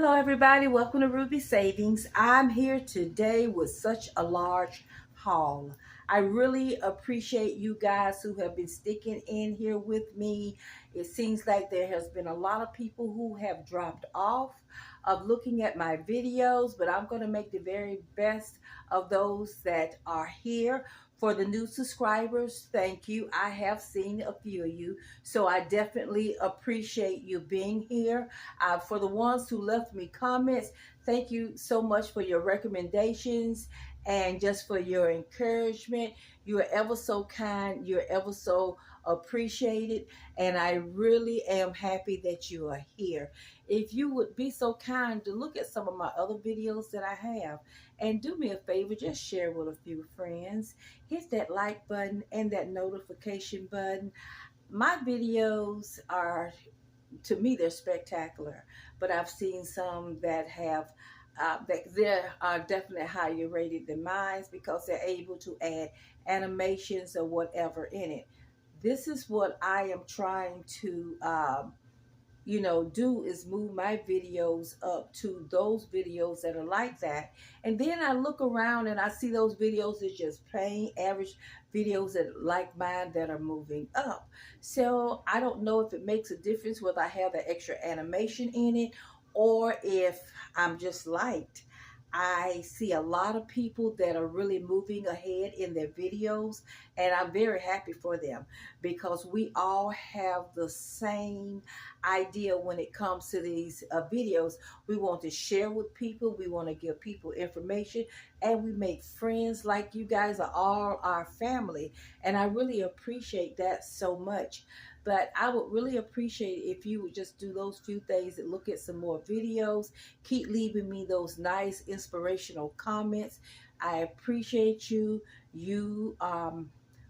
Hello everybody, welcome to Ruby Savings. I'm here today with such a large haul. I really appreciate you guys who have been sticking in here with me. It seems like there has been a lot of people who have dropped off of looking at my videos, but I'm going to make the very best of those that are here. For the new subscribers, thank you. I have seen a few of you, so I definitely appreciate you being here. For the ones who left me comments, thank you so much for your recommendations and just for your encouragement. You are ever so kind. You're ever so appreciated. And I really am happy that you are here. If you would be so kind to look at some of my other videos that I have and do me a favor, just share with a few friends. Hit that like button and that notification button. My videos are, to me, they're spectacular, but I've seen some that have that they're definitely higher rated than mine because they're able to add animations or whatever in it. This is what I am trying to do, is move my videos up to those videos that are like that. And then I look around and I see those videos as just plain average videos that like mine that are moving up. So I don't know if it makes a difference whether I have the extra animation in it or if I'm just liked. I see a lot of people that are really moving ahead in their videos, and I'm very happy for them because we all have the same idea when it comes to these videos. We want to share with people, we want to give people information, and we make friends. Like you guys are all our family, and I really appreciate that so much. But I would really appreciate if you would just do those few things and look at some more videos. Keep leaving me those nice inspirational comments. I appreciate you. You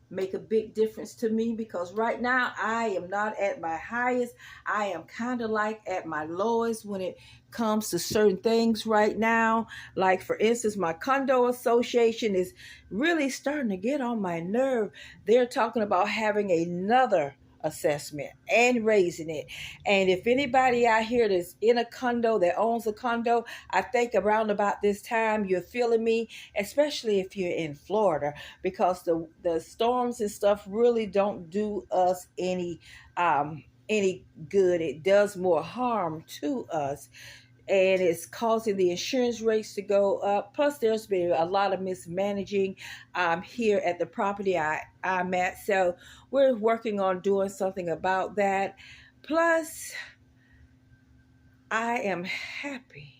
make a big difference to me because right now I am not at my highest. I am kind of like at my lowest when it comes to certain things right now. Like, for instance, my condo association is really starting to get on my nerve. They're talking about having another assessment and raising it. And if anybody out here that's in a condo, that owns a condo, I think around about this time you're feeling me, especially if you're in Florida, because the storms and stuff really don't do us any good. It does more harm to us, and it's causing the insurance rates to go up. Plus, there's been a lot of mismanaging here at the property I'm at. So we're working on doing something about that. Plus, I am happy.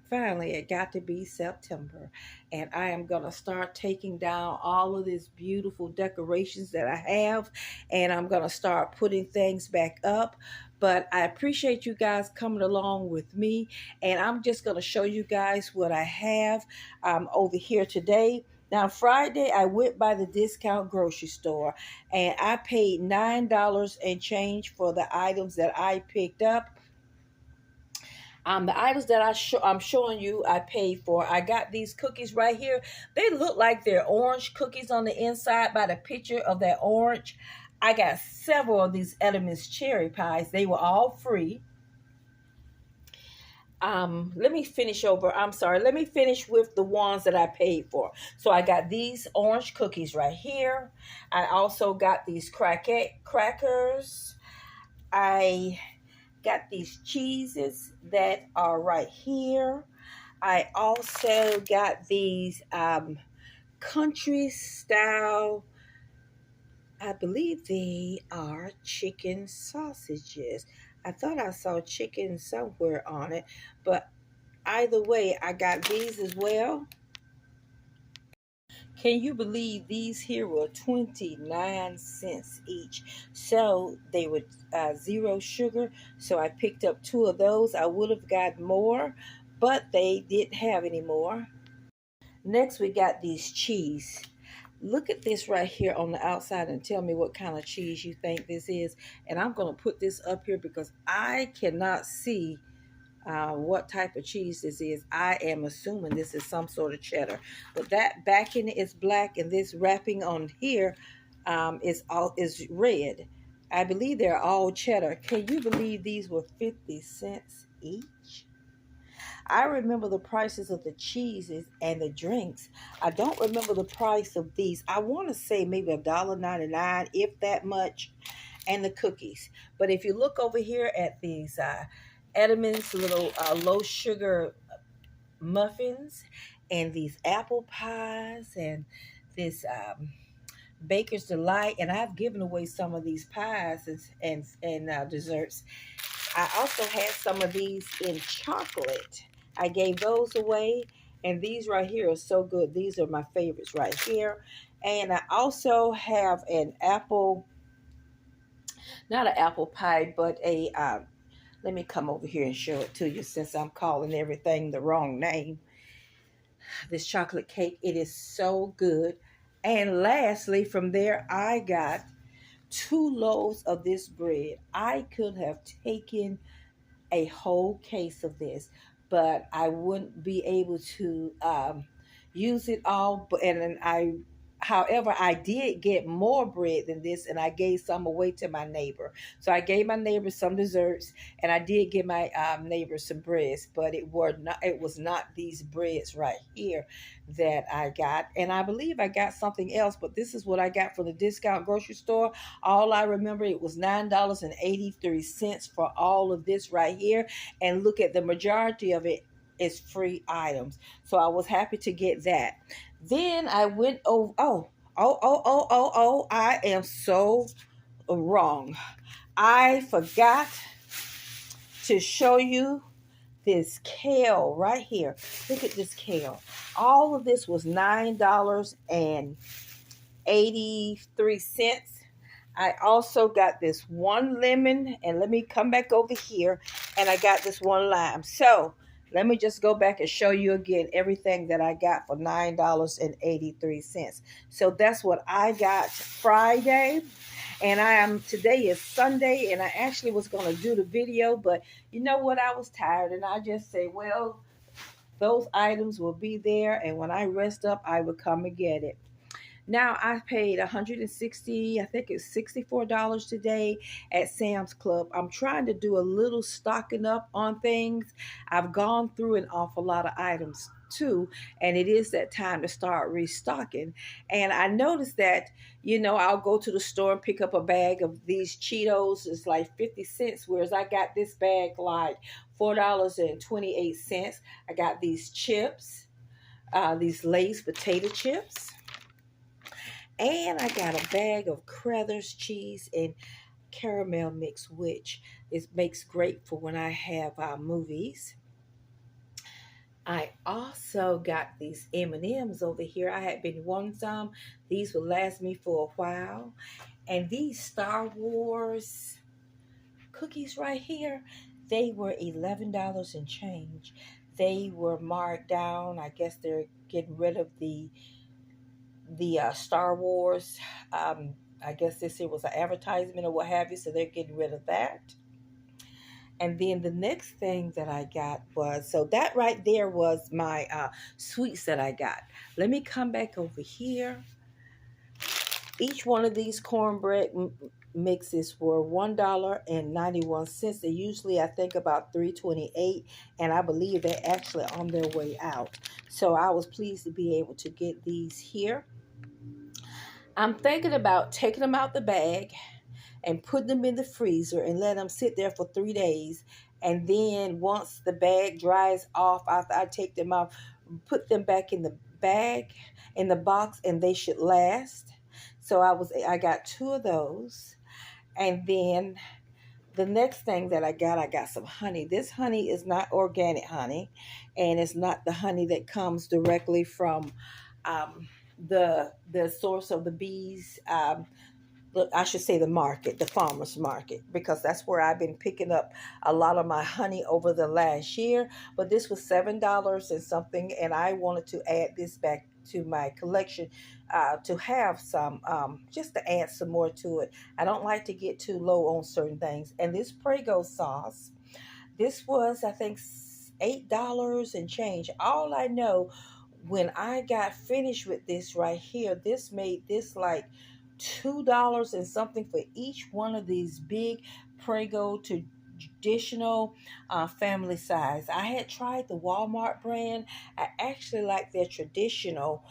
Finally, it got to be September, and I am going to start taking down all of these beautiful decorations that I have, and I'm going to start putting things back up. But I appreciate you guys coming along with me, and I'm just going to show you guys what I have over here today. Now, Friday, I went by the discount grocery store, and I paid $9 and change for the items that I picked up. The items that I'm showing you, I paid for. I got these cookies right here. They look like they're orange cookies on the inside by the picture of that orange. I got several of these Elements cherry pies. They were all free. Let me finish with the ones that I paid for. So I got these orange cookies right here. I also got these crackers. I got these cheeses that are right here. I also got these country style, I believe they are chicken sausages. I thought I saw chicken somewhere on it, but either way, I got these as well. Can you believe these here were 29 cents each? So they were zero sugar. So I picked up two of those. I would have got more, but they didn't have any more. Next, we got these cheese. Look at this right here on the outside and tell me what kind of cheese you think this is. And I'm going to put this up here because I cannot see what type of cheese this is. I am assuming this is some sort of cheddar, but that backing is black and this wrapping on here is red. I believe they're all cheddar. Can you believe these were 50 cents each? I remember the prices of the cheeses and the drinks. I don't remember the price of these. I want to say maybe $1.99, if that much, and the cookies. But if you look over here at these Edmonds little low sugar muffins and these apple pies and this Baker's Delight, and I've given away some of these pies and desserts. I also had some of these in chocolate. I gave those away, and these right here are so good. These are my favorites right here. And I also have an apple, not an apple pie, but a, let me come over here and show it to you since I'm calling everything the wrong name. This chocolate cake, it is so good. And lastly, from there, I got 2 loaves of this bread. I could have taken a whole case of this, but I wouldn't be able to use it all. But and then however, I did get more bread than this, and I gave some away to my neighbor. So I gave my neighbor some desserts, and I did give my neighbor some breads. But it was not these breads right here that I got, and I believe I got something else. But this is what I got from the discount grocery store. All I remember, it was $9.83 for all of this right here. And look at the majority of it is free items. So I was happy to get that. Then I went over, I am so wrong. I forgot to show you this kale right here. Look at this kale. All of this was $9.83. I also got this one lemon, and let me come back over here, and I got this one lime. So let me just go back and show you again everything that I got for $9.83. So that's what I got Friday. And today is Sunday, and I actually was going to do the video, but you know what? I was tired, and I just say, well, those items will be there, and when I rest up, I will come and get it. Now I paid 160, I think it's $64 today at Sam's Club. I'm trying to do a little stocking up on things. I've gone through an awful lot of items too, and it is that time to start restocking. And I noticed that, I'll go to the store and pick up a bag of these Cheetos. It's like 50 cents, whereas I got this bag like $4.28. I got these chips, these Lay's potato chips. And I got a bag of Crothers cheese and caramel mix, which makes great for when I have movies. I also got these M&Ms over here. I had been wanting some. These will last me for a while. And these Star Wars cookies right here, they were $11 and change. They were marked down. I guess they're getting rid of the Star Wars. I guess this here was an advertisement or what have you, so they're getting rid of that. And then the next thing that I got was, so that right there was my sweets that I got. Let me come back over here. Each one of these cornbread mixes were $1.91. They usually, I think, about $3.28, and I believe they're actually on their way out. So I was pleased to be able to get these here. I'm thinking about taking them out the bag and putting them in the freezer and let them sit there for 3 days. And then once the bag dries off, after I take them out, put them back in the bag, in the box, and they should last. So I got 2 of those. And then the next thing that I got some honey. This honey is not organic honey, and it's not the honey that comes directly from the source of the bees. I should say the market, the farmer's market, because that's where I've been picking up a lot of my honey over the last year. But this was $7 and something, and I wanted to add this back to my collection to have some, just to add some more to it. I don't like to get too low on certain things. And this Prego sauce, this was, I think, $8 and change. All I know, when I got finished with this right here, this made this like $2 and something for each one of these big Prego to traditional family size. I had tried the Walmart brand. I actually like their traditional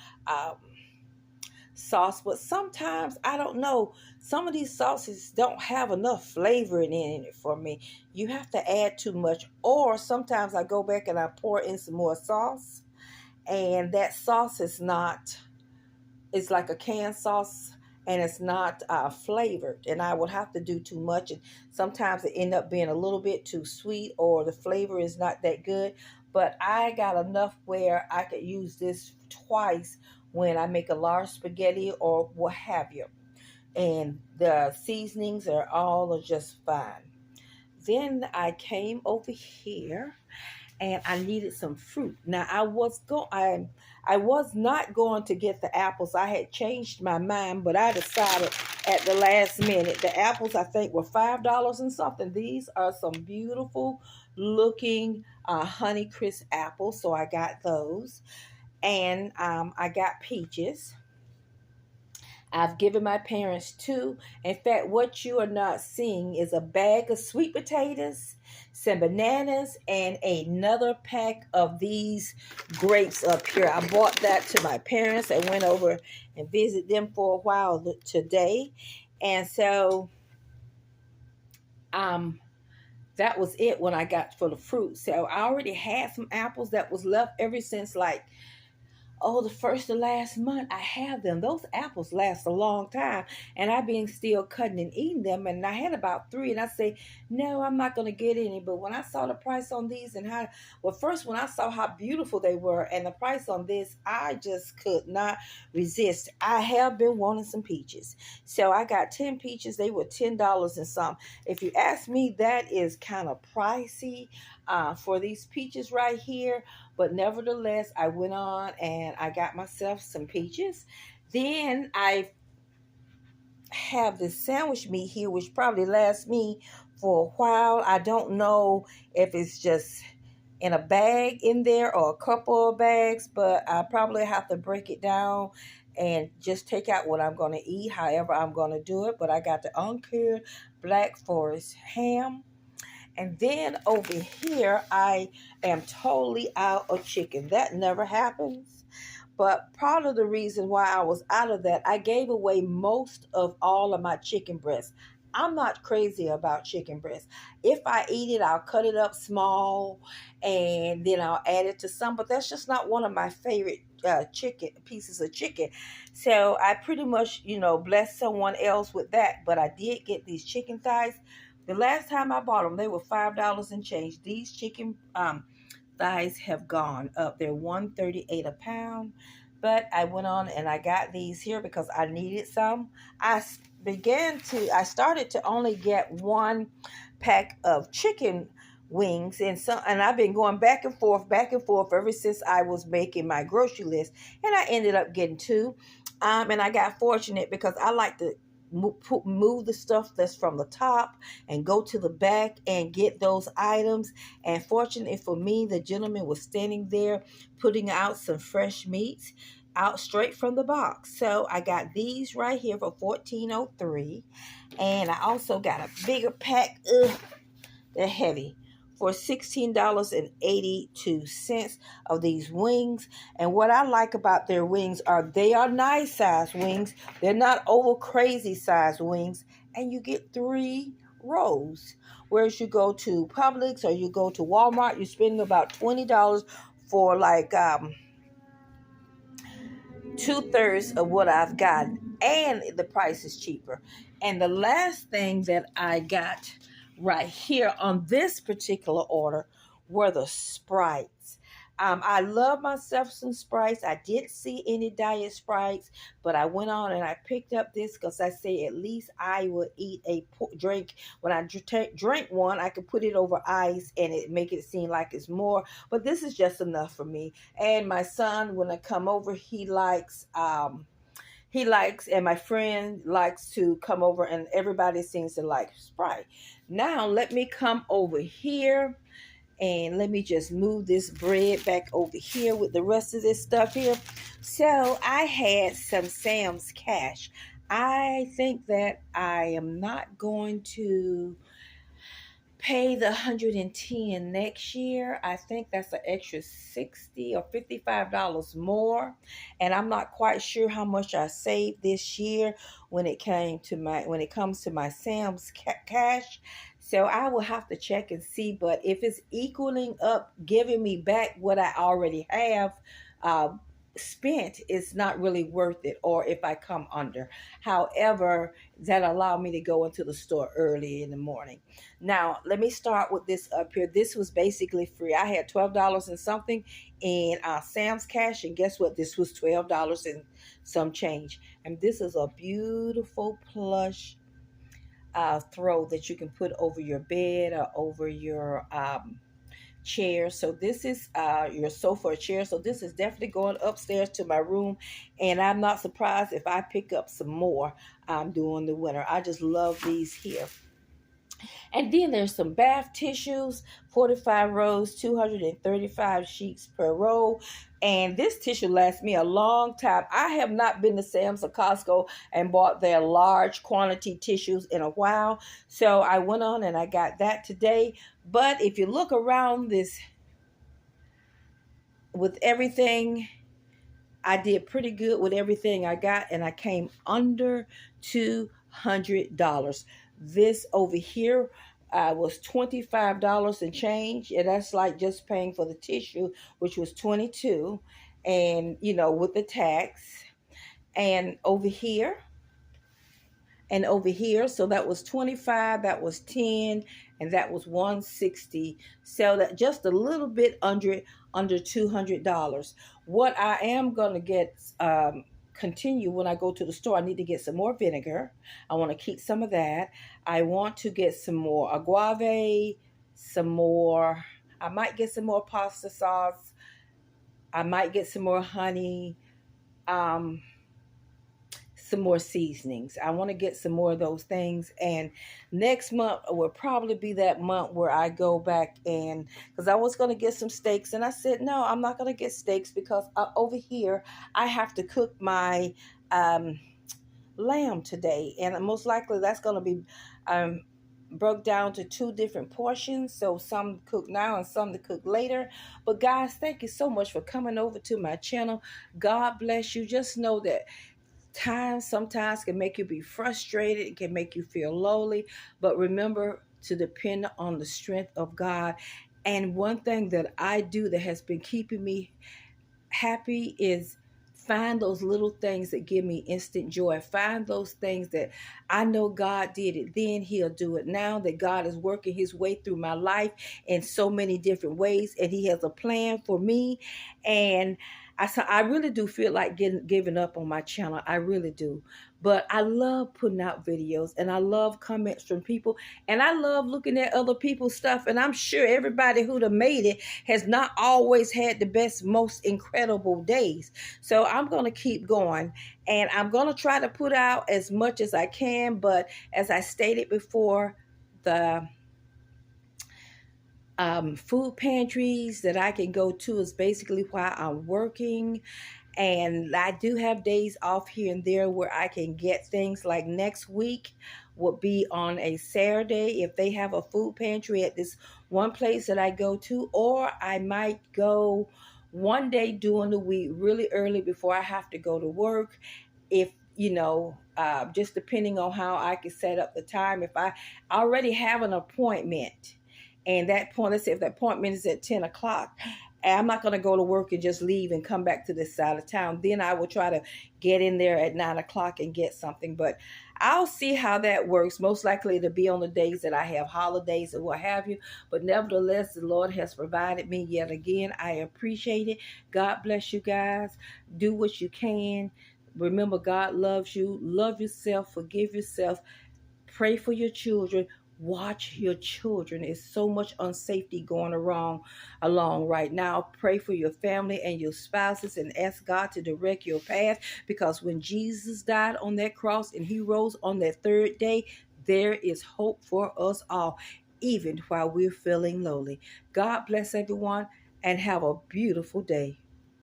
sauce, but sometimes I don't know. Some of these sauces don't have enough flavor in it for me. You have to add too much, or sometimes I go back and I pour in some more sauce, and that sauce is not, it's like a canned sauce, and it's not flavored, and I would have to do too much, and sometimes it end up being a little bit too sweet, or the flavor is not that good. But I got enough where I could use this twice when I make a large spaghetti or what have you, and the seasonings are just fine. Then I came over here and I needed some fruit. Now I was not going to get the apples. I had changed my mind, but I decided at the last minute. The apples I think were $5 and something. These are some beautiful looking Honey Crisp apples, so I got those, and I got peaches. I've given my parents two. In fact, what you are not seeing is a bag of sweet potatoes, some bananas, and another pack of these grapes up here. I bought that to my parents. I went over and visited them for a while today. And so um that was it when I got for the fruit. So I already had some apples that was left ever since like the first of last month. I have them. Those apples last a long time, and I've been still cutting and eating them. And I had about three, and I say, no, I'm not going to get any. But when I saw the price on these and how, well, first when I saw how beautiful they were and the price on this, I just could not resist. I have been wanting some peaches, so I got 10 peaches. They were $10 and some. If you ask me, that is kind of pricey for these peaches right here. But nevertheless, I went on and I got myself some peaches. Then I have this sandwich meat here, which probably lasts me for a while. I don't know if it's just in a bag in there or a couple of bags, but I probably have to break it down and just take out what I'm going to eat, however I'm going to do it. But I got the uncured Black Forest ham. And then over here, I am totally out of chicken. That never happens. But part of the reason why I was out of that, I gave away most of all of my chicken breasts. I'm not crazy about chicken breasts. If I eat it, I'll cut it up small and then I'll add it to some. But that's just not one of my favorite chicken pieces of chicken. So I pretty much, blessed someone else with that. But I did get these chicken thighs. The last time I bought them, they were $5 and change. These chicken thighs have gone up. They're $1.38 a pound. But I went on and I got these here because I needed some. I started to only get one pack of chicken wings, and I've been going back and forth ever since I was making my grocery list, and I ended up getting two. And I got fortunate because I like to move the stuff that's from the top and go to the back and get those items. And fortunately for me, the gentleman was standing there putting out some fresh meats out straight from the box. So I got these right here for $14.03, and I also got a bigger pack. They're heavy, for $16.82 of these wings. And what I like about their wings are they are nice size wings. They're not over crazy size wings. And you get 3 rows. Whereas you go to Publix or you go to Walmart, you're spending about $20 for like 2/3 of what I've got. And the price is cheaper. And the last thing that I got right here on this particular order were the Sprites. I love myself some Sprites. I didn't see any diet Sprites, but I went on and I picked up this because I say at least I would eat a drink. When I drink one, I could put it over ice and it make it seem like it's more. But this is just enough for me. And my son, when I come over, he likes, and my friend likes to come over, and everybody seems to like Sprite. Now, let me come over here and let me just move this bread back over here with the rest of this stuff here. So I had some Sam's Cash. I think that I am not going to pay the 110 next year, I think that's an extra 60 or $55 more. And I'm not quite sure how much I saved this year when it comes to my Sam's cash. So I will have to check and see. But if it's equaling up, giving me back what I already have uh, spent, it's not really worth it. Or if I come under, however, that allowed me to go into the store early in the morning. Now, let me start with this up here. This was basically free. I had $12 and something in Sam's Cash, and guess what? This was $12 and some change. And this is a beautiful plush throw that you can put over your bed or over your chair. So this is your sofa or chair. So this is definitely going upstairs to my room, and I'm not surprised if I pick up some more during the winter. I just love these here. And then there's some bath tissues, 45 rows, 235 sheets per row. And this tissue lasts me a long time. I have not been to Sam's or Costco and bought their large quantity tissues in a while. So I went on and I got that today. But if you look around this, with everything, I did pretty good with everything I got, and I came under $200. This over here was $25 and change, and that's like just paying for the tissue, which was 22, and with the tax. And over here, so that was 25, that was 10, and that was 160. So that just a little bit under $200. What I am going to get continue when I go to the store, I need to get some more vinegar. I want to keep some of that. I want to get some more agave, I might get some more pasta sauce. I might get some more honey. Some more seasonings. I want to get some more of those things. And next month will probably be that month where I go back, and because I was going to get some steaks, and I said, no, I'm not going to get steaks because over here I have to cook my lamb today. And most likely that's going to be broke down to two different portions. So some cook now and some to cook later. But guys, thank you so much for coming over to my channel. God bless you. Just know that time sometimes can make you be frustrated. It can make you feel lowly. But remember to depend on the strength of God. And one thing that I do that has been keeping me happy is find those little things that give me instant joy. Find those things that I know God did it then, He'll do it now. That God is working His way through my life in so many different ways, and He has a plan for me. And I really do feel like giving up on my channel. I really do. But I love putting out videos, and I love comments from people, and I love looking at other people's stuff. And I'm sure everybody who'd have made it has not always had the best, most incredible days. So I'm going to keep going, and I'm going to try to put out as much as I can. But as I stated before, the food pantries that I can go to is basically while I'm working. And I do have days off here and there where I can get things. Like next week will be on a Saturday if they have a food pantry at this one place that I go to. Or I might go one day during the week really early before I have to go to work. If just depending on how I can set up the time. If I already have an appointment, and let's say if the appointment is at 10 o'clock, I'm not going to go to work and just leave and come back to this side of town. Then I will try to get in there at 9 o'clock and get something. But I'll see how that works. Most likely to be on the days that I have holidays or what have you. But nevertheless, the Lord has provided me yet again. I appreciate it. God bless you guys. Do what you can. Remember, God loves you. Love yourself. Forgive yourself. Pray for your children. Watch your children. There's so much unsafety going along right now. Pray for your family and your spouses and ask God to direct your path, because when Jesus died on that cross and He rose on that third day, there is hope for us all, even while we're feeling lowly. God bless everyone and have a beautiful day.